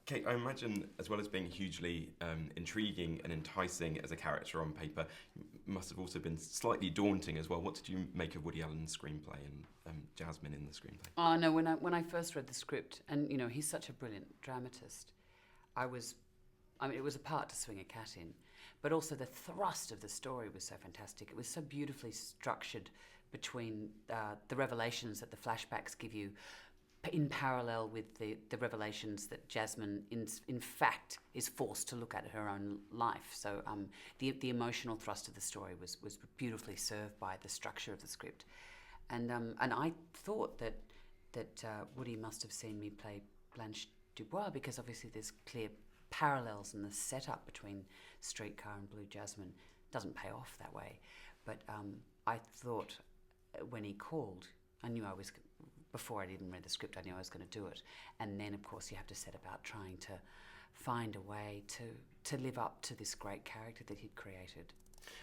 Cate, I imagine, as well as being hugely intriguing and enticing as a character on paper, must have also been slightly daunting as well. What did you make of Woody Allen's screenplay and Jasmine in the screenplay? Oh no, when I first read the script, and he's such a brilliant dramatist, it was a part to swing a cat in, but also the thrust of the story was so fantastic. It was so beautifully structured between the revelations that the flashbacks give you, in parallel with the revelations that Jasmine, in fact, is forced to look at her own life. So the emotional thrust of the story was beautifully served by the structure of the script. And I thought that Woody must have seen me play Blanche Dubois, because obviously there's clear parallels in the setup between Streetcar and Blue Jasmine. It doesn't pay off that way. But I thought when he called, I knew I was... Before I'd even read the script, I knew I was going to do it. And then, of course, you have to set about trying to find a way to live up to this great character that he'd created.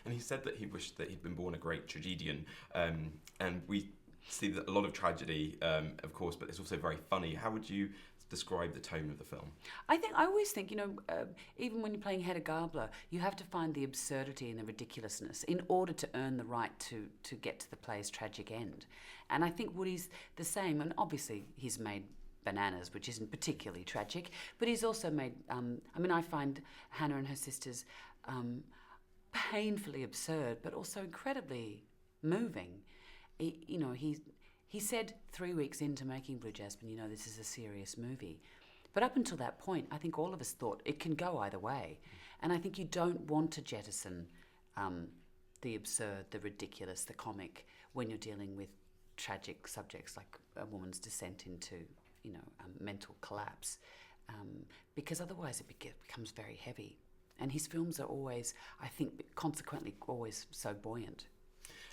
And he said that he wished that he'd been born a great tragedian. And we see that a lot of tragedy, of course, but it's also very funny. How would you describe the tone of the film? I always think, even when you're playing Hedda Gabler, you have to find the absurdity and the ridiculousness in order to earn the right to get to the play's tragic end. And I think Woody's the same, and obviously he's made Bananas, which isn't particularly tragic, but he's also made, I find Hannah and her sisters painfully absurd, but also incredibly moving. He said 3 weeks into making Blue Jasmine, this is a serious movie. But up until that point, I think all of us thought it can go either way. And I think you don't want to jettison the absurd, the ridiculous, the comic when you're dealing with tragic subjects like a woman's descent into, mental collapse, because otherwise it becomes very heavy. And his films are always, I think, consequently always so buoyant.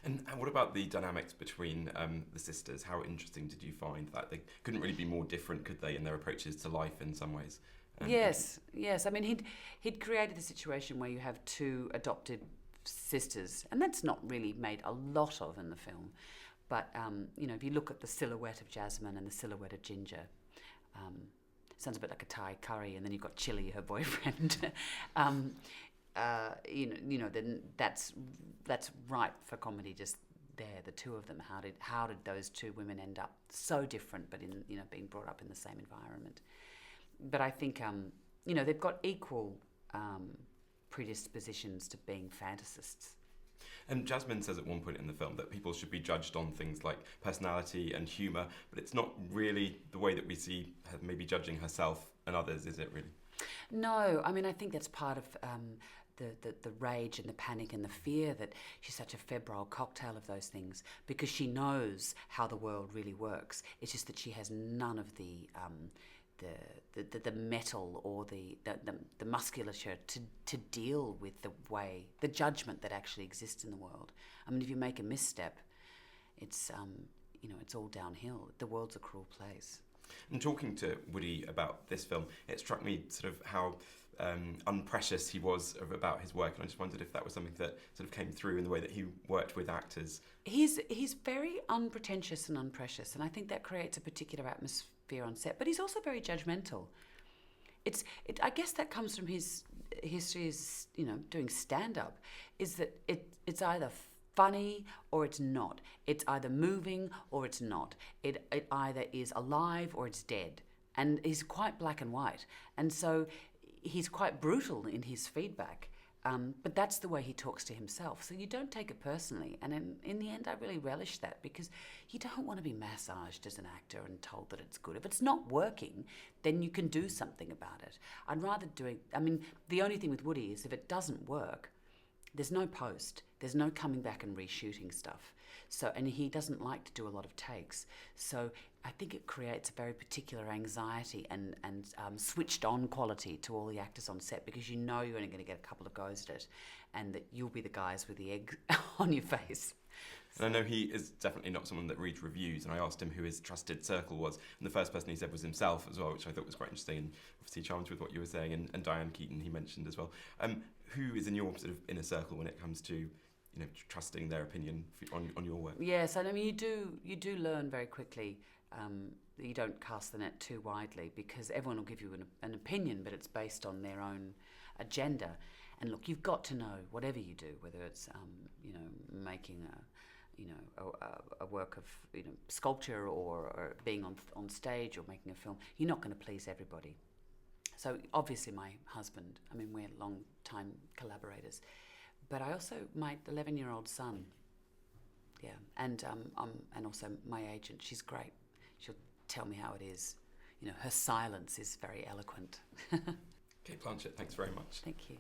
And what about the dynamics between the sisters? How interesting did you find that? They couldn't really be more different, could they, in their approaches to life in some ways? Yes. I mean, he'd created a situation where you have two adopted sisters, and that's not really made a lot of in the film. But, if you look at the silhouette of Jasmine and the silhouette of Ginger, sounds a bit like a Thai curry, and then you've got Chili, her boyfriend. Then that's ripe for comedy. Just there, the two of them. How did those two women end up so different, but in being brought up in the same environment? But I think they've got equal predispositions to being fantasists. And Jasmine says at one point in the film that people should be judged on things like personality and humour, but it's not really the way that we see her maybe judging herself and others, is it really? No, I think that's part of the rage and the panic and the fear that she's such a febrile cocktail of those things, because she knows how the world really works. It's just that she has none of the metal or the musculature to deal with the judgment that actually exists in the world. If you make a misstep, it's it's all downhill. The world's a cruel place. And talking to Woody about this film, it struck me sort of how unprecious he was about his work, and I just wondered if that was something that sort of came through in the way that he worked with actors. He's very unpretentious and unprecious, and I think that creates a particular atmosphere on set. But he's also very judgmental. I guess that comes from his history as doing stand-up, is that it's either funny or it's not. It's either moving or it's not. It either is alive or it's dead. And he's quite black and white. And so he's quite brutal in his feedback. But that's the way he talks to himself. So you don't take it personally. And in the end, I really relish that, because you don't want to be massaged as an actor and told that it's good. If it's not working, then you can do something about it. I'd rather the only thing with Woody is if it doesn't work, there's no post. There's no coming back and reshooting stuff. And he doesn't like to do a lot of takes. So I think it creates a very particular anxiety and switched on quality to all the actors on set, because you're only going to get a couple of goes at it, and that you'll be the guys with the egg on your face. And I know he is definitely not someone that reads reviews, and I asked him who his trusted circle was, and the first person he said was himself as well, which I thought was quite interesting, and obviously charmed with what you were saying, and Diane Keaton he mentioned as well. Who is in your sort of inner circle when it comes to trusting their opinion on your work? Yes, and you do learn very quickly you don't cast the net too widely, because everyone will give you an opinion, but it's based on their own agenda. And look, you've got to know, whatever you do, whether it's making a work of sculpture or being on stage or making a film, you're not going to please everybody. So obviously my husband, I mean, we're long-time collaborators, but I also, my 11-year-old son, yeah, and also my agent, she's great. She'll tell me how it is. Her silence is very eloquent. Cate Blanchett, thanks very much. Thank you.